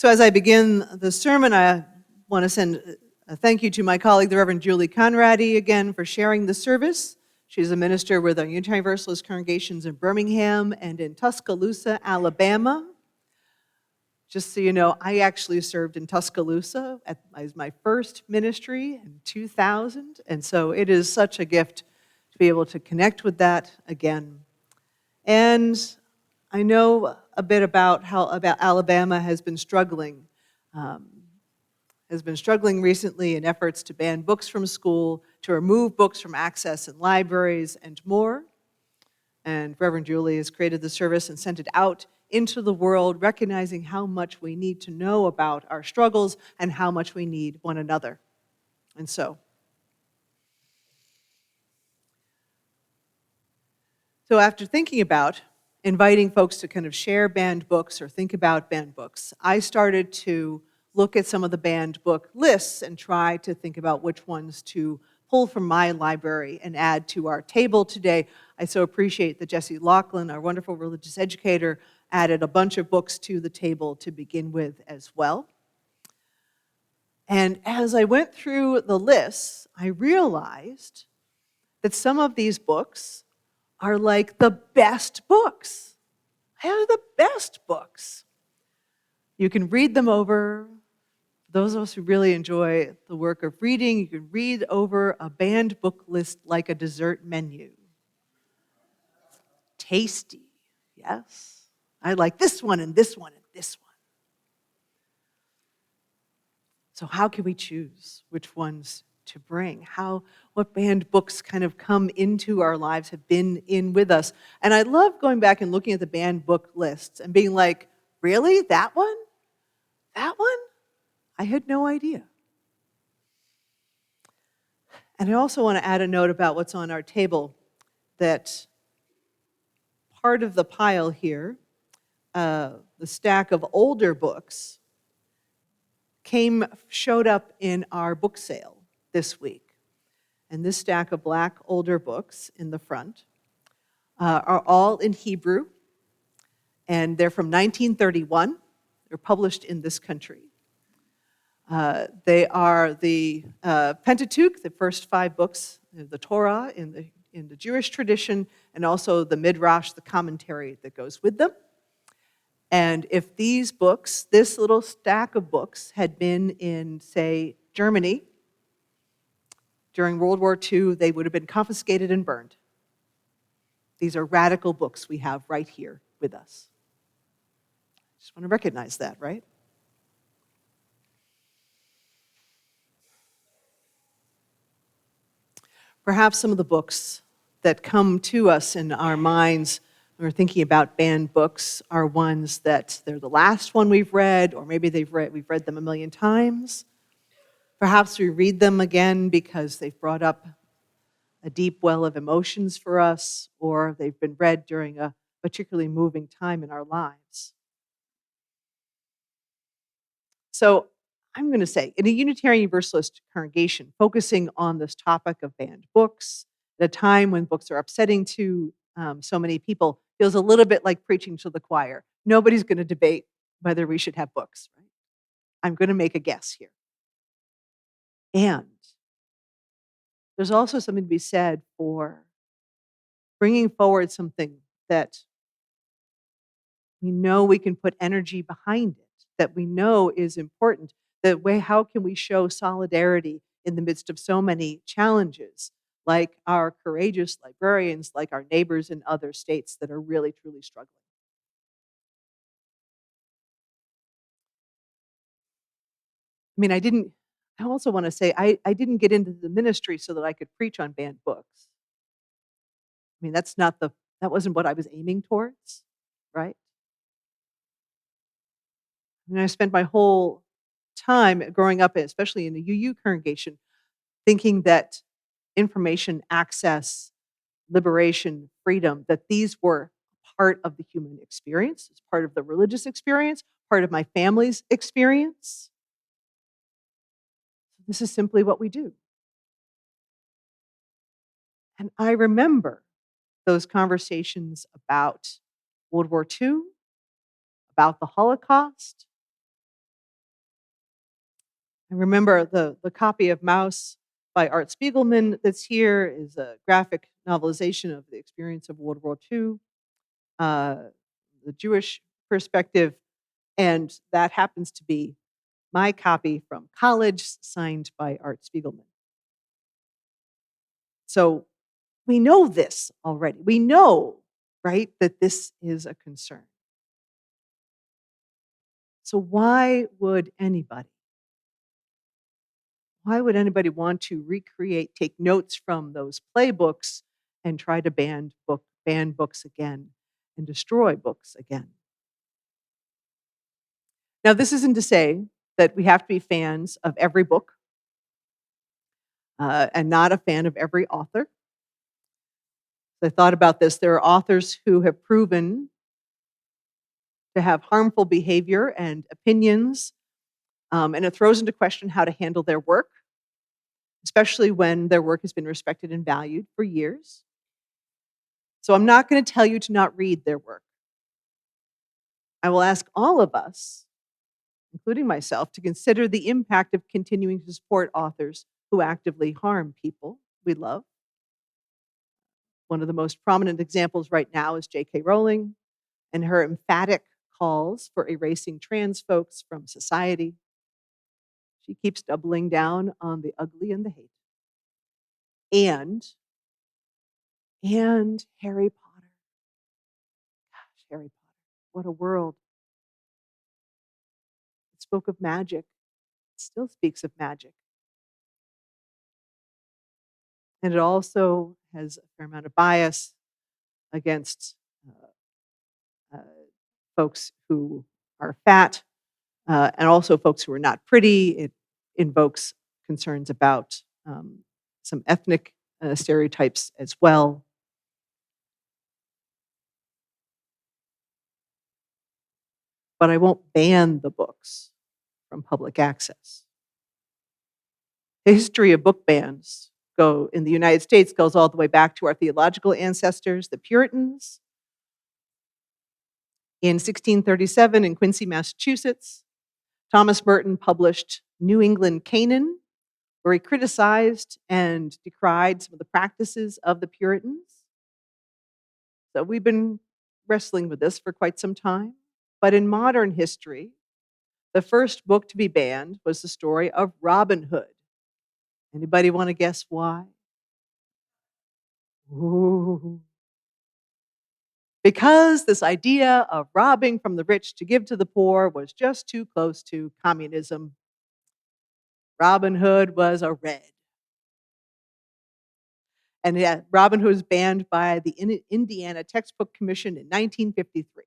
So as I begin the sermon, I want to send a thank you to my colleague, the Reverend Julie Conradi, again for sharing the service. She's a minister with our Unitarian Universalist congregations in Birmingham and in Tuscaloosa, Alabama. Just so you know, I actually served in Tuscaloosa as my first ministry in 2000, and so it is such a gift to be able to connect with that again. And I know a bit about how Alabama has been struggling recently in efforts to ban books from school, to remove books from access in libraries, and more. And Reverend Julie has created the service and sent it out into the world, recognizing how much we need to know about our struggles and how much we need one another. And so after thinking about inviting folks to kind of share banned books or think about banned books, I started to look at some of the banned book lists and try to think about which ones to pull from my library and add to our table today. I so appreciate that Jesse Laughlin, our wonderful religious educator, added a bunch of books to the table to begin with as well. And as I went through the lists, I realized that some of these books are like the best books. They're the best books. You can read them over. Those of us who really enjoy the work of reading, you can read over a banned book list like a dessert menu. Tasty, yes. I like this one and this one and this one. So how can we choose which ones to bring? What banned books kind of come into our lives, have been in with us? And I love going back and looking at the banned book lists and being like, really? That one? That one? I had no idea. And I also want to add a note about what's on our table, that part of the pile here, the stack of older books, showed up in our book sale this week. And this stack of black older books in the front are all in Hebrew, and they're from 1931. They're published in this country. They are the Pentateuch, the first 5 books, the Torah in the Jewish tradition, and also the Midrash, the commentary that goes with them. And if these books, this little stack of books, had been in, say, Germany during World War II, they would have been confiscated and burned. These are radical books we have right here with us. Just want to recognize that, right? Perhaps some of the books that come to us in our minds when we're thinking about banned books are ones that they're the last one we've read, or maybe we've read them a million times. Perhaps we read them again because they've brought up a deep well of emotions for us, or they've been read during a particularly moving time in our lives. So I'm going to say, in a Unitarian Universalist congregation, focusing on this topic of banned books, at a time when books are upsetting to so many people, feels a little bit like preaching to the choir. Nobody's going to debate whether we should have books, right? I'm going to make a guess here. And there's also something to be said for bringing forward something that we know we can put energy behind it, that we know is important. How can we show solidarity in the midst of so many challenges, like our courageous librarians, like our neighbors in other states that are really, truly struggling? I mean, I also want to say, I didn't get into the ministry so that I could preach on banned books. I mean, that wasn't what I was aiming towards, right? I mean, I spent my whole time growing up, especially in a UU congregation, thinking that information access, liberation, freedom, that these were part of the human experience, it's part of the religious experience, part of my family's experience. This is simply what we do. And I remember those conversations about World War II, about the Holocaust, I remember the copy of Maus by Art Spiegelman that's here is a graphic novelization of the experience of World War II, uh, the Jewish perspective, and that happens to be my copy from college, signed by Art Spiegelman. So we know this already. We know, right, that this is a concern. So why would anybody want to recreate, take notes from those playbooks and try to ban books again and destroy books again? Now, this isn't to say that we have to be fans of every book and not a fan of every author. I thought about this. There are authors who have proven to have harmful behavior and opinions, and it throws into question how to handle their work, especially when their work has been respected and valued for years. So I'm not going to tell you to not read their work. I will ask all of us, including myself, to consider the impact of continuing to support authors who actively harm people we love. One of the most prominent examples right now is J.K. Rowling and her emphatic calls for erasing trans folks from society. She keeps doubling down on the ugly and the hate. And Harry Potter. Gosh, Harry Potter. What a world. It spoke of magic. It still speaks of magic. And it also has a fair amount of bias against uh, folks who are fat and also folks who are not pretty. It invokes concerns about some ethnic stereotypes as well. But I won't ban the books from public access. The history of book bans in the United States goes all the way back to our theological ancestors, the Puritans. In 1637 in Quincy, Massachusetts, Thomas Merton published New England Canaan, where he criticized and decried some of the practices of the Puritans. So we've been wrestling with this for quite some time. But in modern history, the first book to be banned was the story of Robin Hood. Anybody want to guess why? Ooh. Because this idea of robbing from the rich to give to the poor was just too close to communism. Robin Hood was a red. And yeah, Robin Hood was banned by the Indiana Textbook Commission in 1953.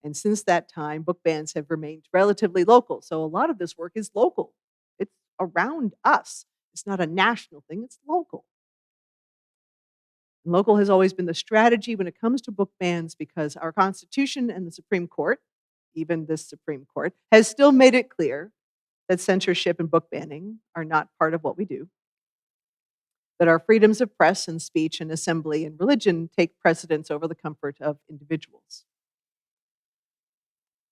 And since that time, book bans have remained relatively local. So a lot of this work is local. It's around us. It's not a national thing, it's local. And local has always been the strategy when it comes to book bans because our Constitution and the Supreme Court, even this Supreme Court, has still made it clear that censorship and book banning are not part of what we do, that our freedoms of press and speech and assembly and religion take precedence over the comfort of individuals.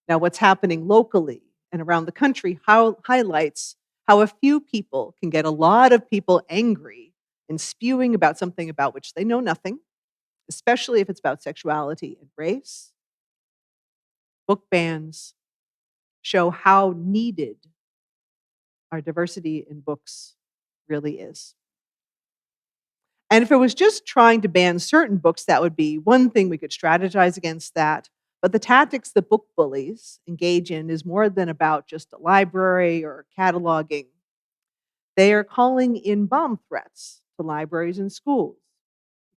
Now, what's happening locally and around the country highlights how a few people can get a lot of people angry and spewing about something about which they know nothing, especially if it's about sexuality and race. Book bans show how needed our diversity in books really is. And if it was just trying to ban certain books, that would be one thing. We could strategize against that. But the tactics that book bullies engage in is more than about just a library or cataloging. They are calling in bomb threats to libraries and schools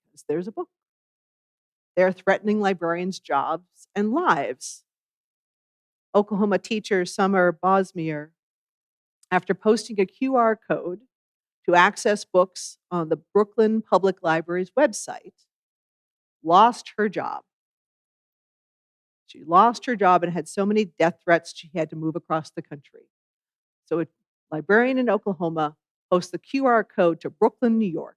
because there's a book. They're threatening librarians' jobs and lives. Oklahoma teacher Summer Bosmere, after posting a QR code to access books on the Brooklyn Public Library's website, lost her job. She lost her job and had so many death threats she had to move across the country. So a librarian in Oklahoma posts the QR code to Brooklyn, New York,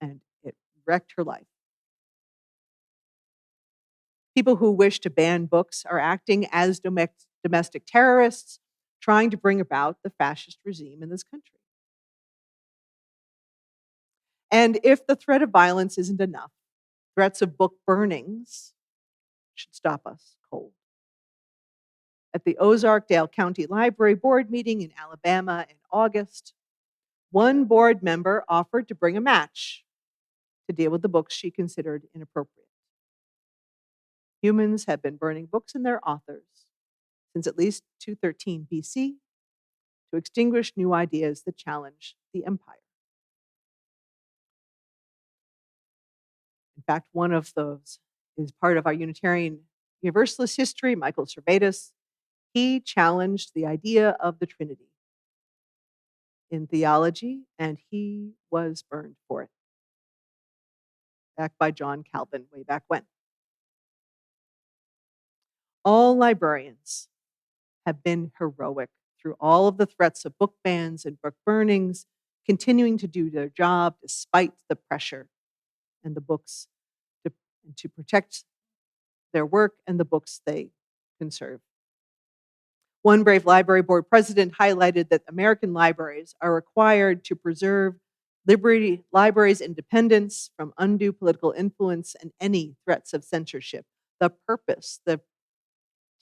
and it wrecked her life. People who wish to ban books are acting as domestic terrorists trying to bring about the fascist regime in this country. And if the threat of violence isn't enough, threats of book burnings should stop us cold. At the Ozarkdale County Library Board meeting in Alabama in August, one board member offered to bring a match to deal with the books she considered inappropriate. Humans have been burning books and their authors since at least 213 BC to extinguish new ideas that challenge the empire. In fact, one of those is part of our Unitarian Universalist history, Michael Servetus. He challenged the idea of the Trinity in theology, and he was burned for it, back by John Calvin way back when. All librarians have been heroic through all of the threats of book bans and book burnings, continuing to do their job despite the pressure and the books to protect their work and the books they conserve. One brave library board president highlighted that American libraries are required to preserve libraries' independence from undue political influence and any threats of censorship. The purpose, the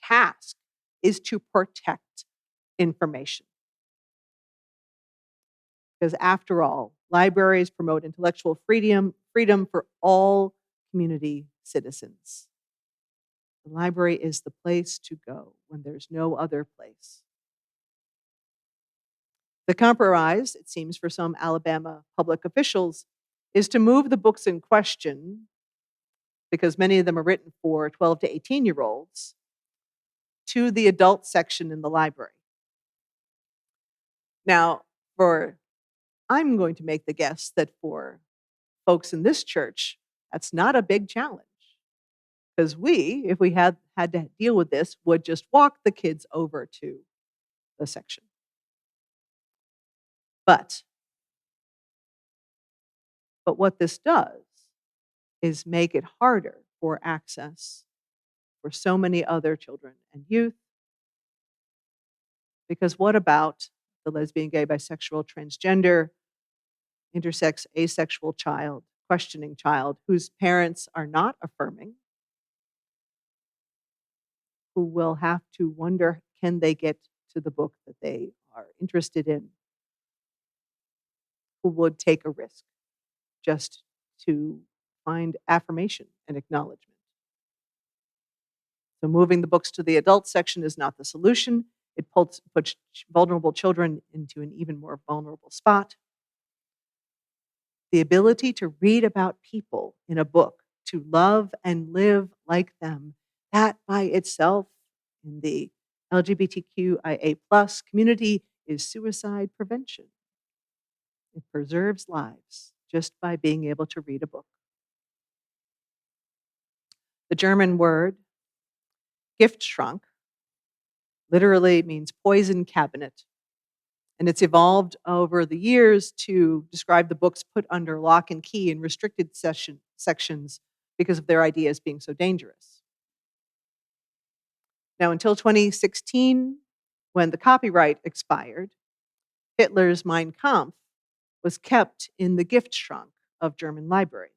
task is to protect information. Because after all, libraries promote intellectual freedom for all community citizens. The library is the place to go when there's no other place. The compromise, it seems, for some Alabama public officials is to move the books in question, because many of them are written for 12 to 18-year-olds, to the adult section in the library. Now, I'm going to make the guess that for folks in this church, that's not a big challenge. Because we, if we had to deal with this, would just walk the kids over to the section. But what this does is make it harder for access for so many other children and youth. Because what about the lesbian, gay, bisexual, transgender, intersex, asexual child, questioning child whose parents are not affirming, who will have to wonder, can they get to the book that they are interested in? Who would take a risk just to find affirmation and acknowledgement? So moving the books to the adult section is not the solution. It puts vulnerable children into an even more vulnerable spot. The ability to read about people in a book, to love and live like them, that by itself in the LGBTQIA+ community is suicide prevention. It preserves lives just by being able to read a book. The German word Giftschrank literally means poison cabinet, and it's evolved over the years to describe the books put under lock and key in restricted sections because of their ideas being so dangerous. Now, until 2016, when the copyright expired, Hitler's Mein Kampf was kept in the Giftschrank of German libraries,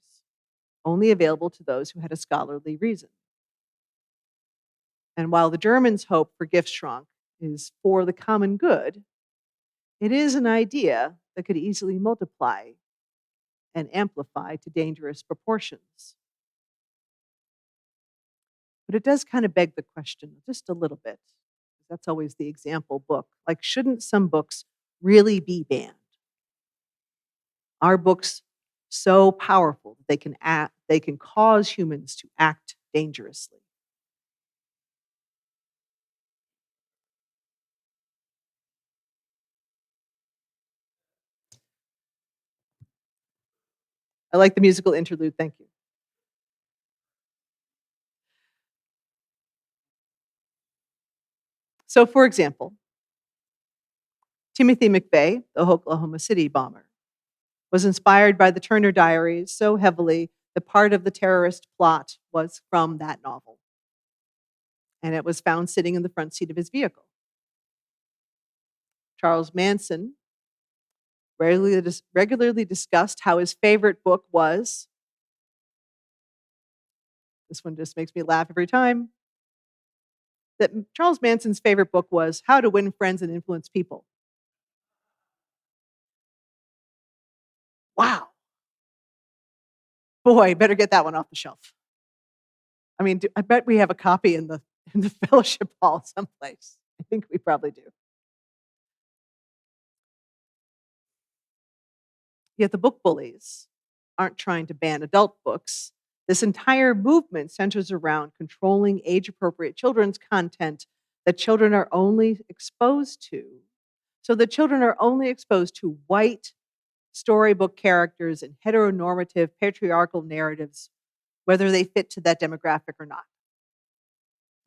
only available to those who had a scholarly reason. And while the Germans' hope for Giftschrank is for the common good, it is an idea that could easily multiply and amplify to dangerous proportions. But it does kind of beg the question just a little bit. That's always the example book. Like, shouldn't some books really be banned? Are books so powerful that they can cause humans to act dangerously? I like the musical interlude, thank you. So, for example, Timothy McVeigh, the Oklahoma City bomber, was inspired by the Turner Diaries so heavily that part of the terrorist plot was from that novel. And it was found sitting in the front seat of his vehicle. Charles Manson regularly discussed how his favorite book was, this one just makes me laugh every time, that Charles Manson's favorite book was How to Win Friends and Influence People. Wow. Boy, better get that one off the shelf. I mean, I bet we have a copy in the fellowship hall someplace. I think we probably do. Yet the book bullies aren't trying to ban adult books. This entire movement centers around controlling age appropriate children's content that children are only exposed to. So the children are only exposed to white storybook characters and heteronormative patriarchal narratives, whether they fit to that demographic or not.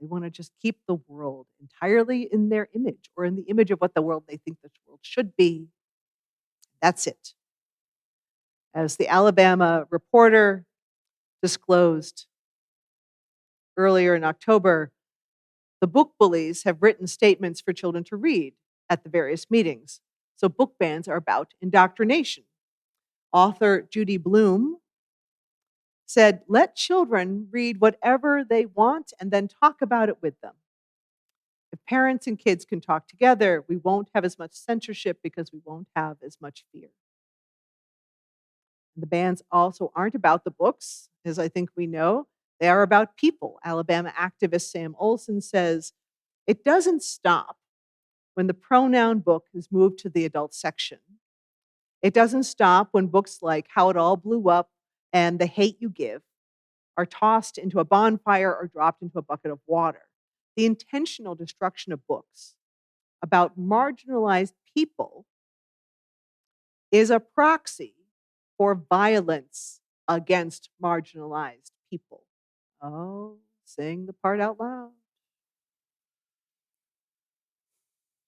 They want to just keep the world entirely in their image or in the image of what the world they think this world should be. That's it. As the Alabama Reporter disclosed earlier in October, the book bullies have written statements for children to read at the various meetings. So book bans are about indoctrination. Author Judy Bloom said, "Let children read whatever they want and then talk about it with them. If parents and kids can talk together, we won't have as much censorship because we won't have as much fear." The bans also aren't about the books, as I think we know. They are about people. Alabama activist Sam Olson says, "It doesn't stop when the pronoun book is moved to the adult section. It doesn't stop when books like How It All Blew Up and The Hate You Give are tossed into a bonfire or dropped into a bucket of water. The intentional destruction of books about marginalized people is a proxy for violence against marginalized people." Oh, saying the part out loud.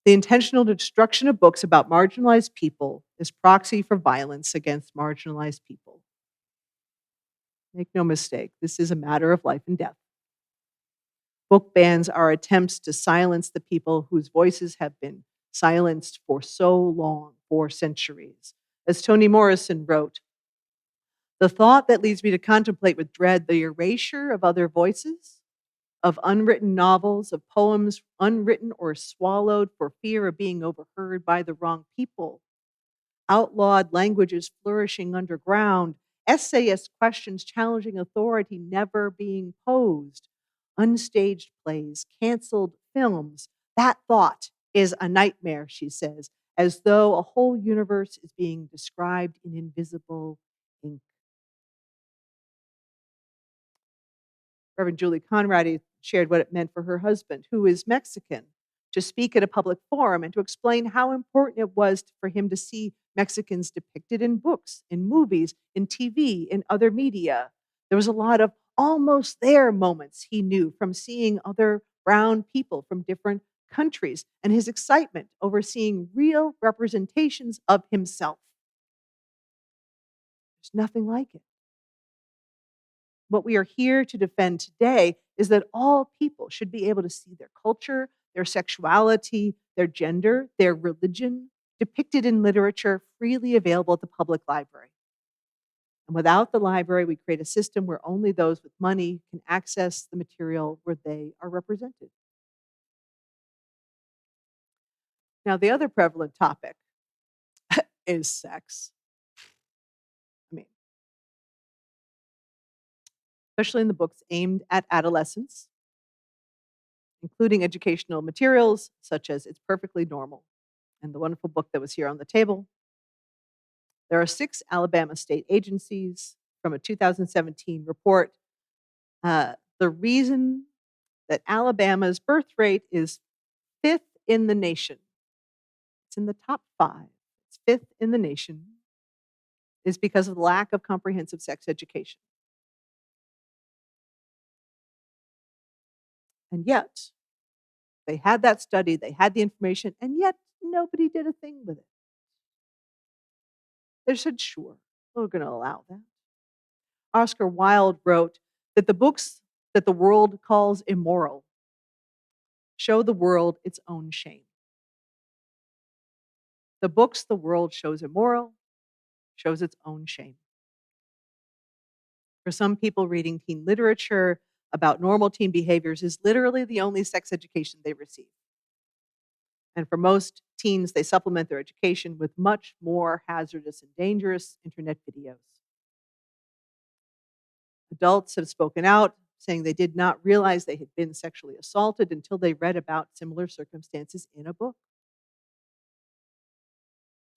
The intentional destruction of books about marginalized people is proxy for violence against marginalized people. Make no mistake, this is a matter of life and death. Book bans are attempts to silence the people whose voices have been silenced for so long, for centuries. As Toni Morrison wrote, "The thought that leads me to contemplate with dread the erasure of other voices, of unwritten novels, of poems unwritten or swallowed for fear of being overheard by the wrong people, outlawed languages flourishing underground, essayist questions challenging authority never being posed, unstaged plays, canceled films. That thought is a nightmare," she says, "as though a whole universe is being described in invisible ink." Reverend Julie Conradi shared what it meant for her husband, who is Mexican, to speak at a public forum and to explain how important it was for him to see Mexicans depicted in books, in movies, in TV, in other media. There was a lot of almost there moments he knew from seeing other brown people from different countries and his excitement over seeing real representations of himself. There's nothing like it. What we are here to defend today is that all people should be able to see their culture, their sexuality, their gender, their religion depicted in literature freely available at the public library. And without the library, we create a system where only those with money can access the material where they are represented. Now, the other prevalent topic is sex. I mean, especially in the books aimed at adolescents, including educational materials such as It's Perfectly Normal and the wonderful book that was here on the table. There are 6 Alabama state agencies from a 2017 report. The reason that Alabama's birth rate is 5th in the nation, it's in the top 5, it's 5th in the nation, is because of the lack of comprehensive sex education. And yet, they had that study, they had the information, and yet nobody did a thing with it. They said, sure, we're going to allow that. Oscar Wilde wrote that the books that the world calls immoral show the world its own shame. The books the world shows immoral shows its own shame. For some people, reading teen literature about normal teen behaviors is literally the only sex education they receive. And for most teens, they supplement their education with much more hazardous and dangerous internet videos. Adults have spoken out, saying they did not realize they had been sexually assaulted until they read about similar circumstances in a book.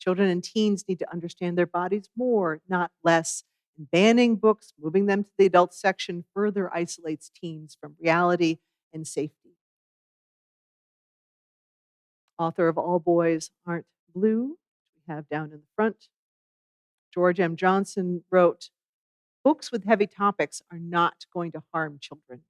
Children and teens need to understand their bodies more, not less. And banning books, moving them to the adult section, further isolates teens from reality and safety. Author of All Boys Aren't Blue, we have down in the front, George M. Johnson wrote, "Books with heavy topics are not going to harm children.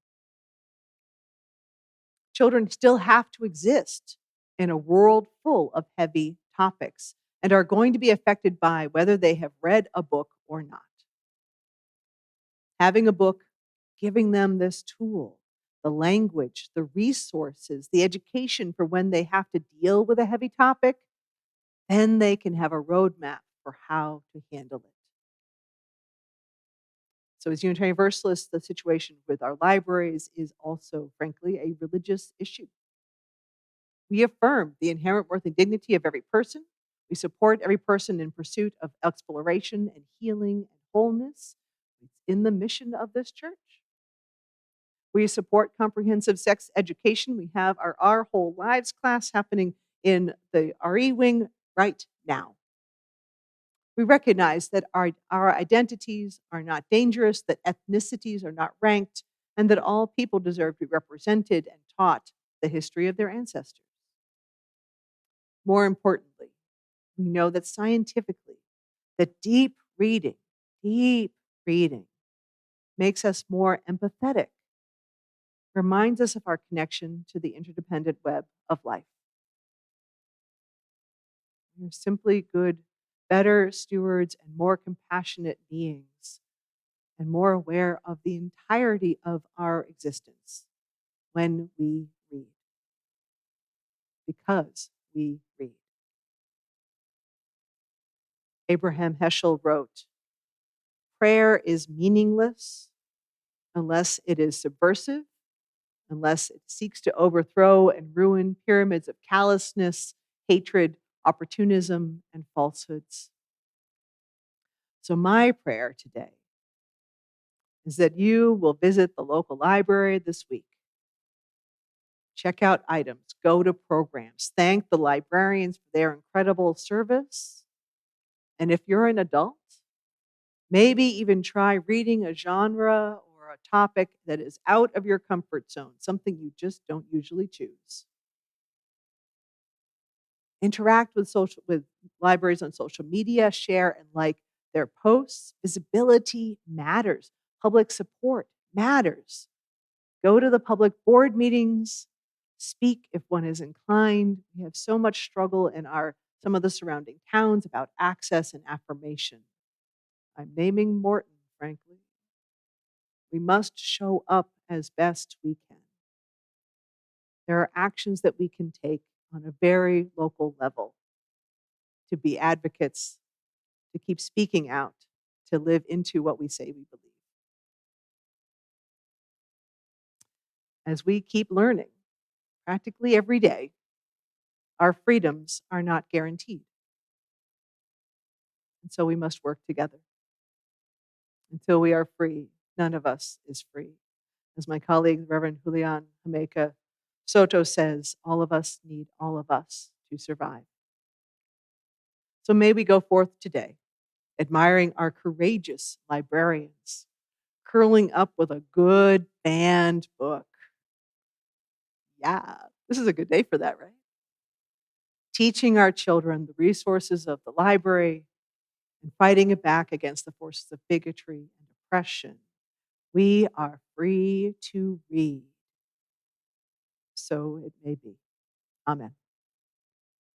Children still have to exist in a world full of heavy topics and are going to be affected by whether they have read a book or not. Having a book, giving them this tool, the language, the resources, the education for when they have to deal with a heavy topic, then they can have a roadmap for how to handle it." So, as Unitarian Universalists, the situation with our libraries is also, frankly, a religious issue. We affirm the inherent worth and dignity of every person. We support every person in pursuit of exploration and healing and wholeness. It's in the mission of this church. We support comprehensive sex education. We have our Whole Lives class happening in the RE wing right now. We recognize that our identities are not dangerous, that ethnicities are not ranked, and that all people deserve to be represented and taught the history of their ancestors. More importantly, we know that scientifically, that deep reading makes us more empathetic, reminds us of our connection to the interdependent web of life. We're simply good, better stewards and more compassionate beings and more aware of the entirety of our existence when we read. Because we read. Abraham Heschel wrote, "Prayer is meaningless unless it is subversive, unless it seeks to overthrow and ruin pyramids of callousness, hatred, opportunism, and falsehoods." So, my prayer today is that you will visit the local library this week. Check out items, go to programs, thank the librarians for their incredible service. And if you're an adult, maybe even try reading a genre or a topic that is out of your comfort zone, something you just don't usually choose. Interact with libraries on social media, share and like their posts. Visibility matters. Public support matters. Go to the public board meetings. Speak if one is inclined. We have so much struggle in some of the surrounding towns about access and affirmation. I'm naming Morton, frankly. We must show up as best we can. There are actions that we can take on a very local level to be advocates, to keep speaking out, to live into what we say we believe. As we keep learning, practically every day, our freedoms are not guaranteed. And so we must work together. Until we are free, none of us is free. As my colleague, Reverend Julian Jamaica Soto says, all of us need all of us to survive. So may we go forth today, admiring our courageous librarians, curling up with a good banned book. Yeah, this is a good day for that, right? Teaching our children the resources of the library and fighting it back against the forces of bigotry and oppression. We are free to read. So it may be. Amen.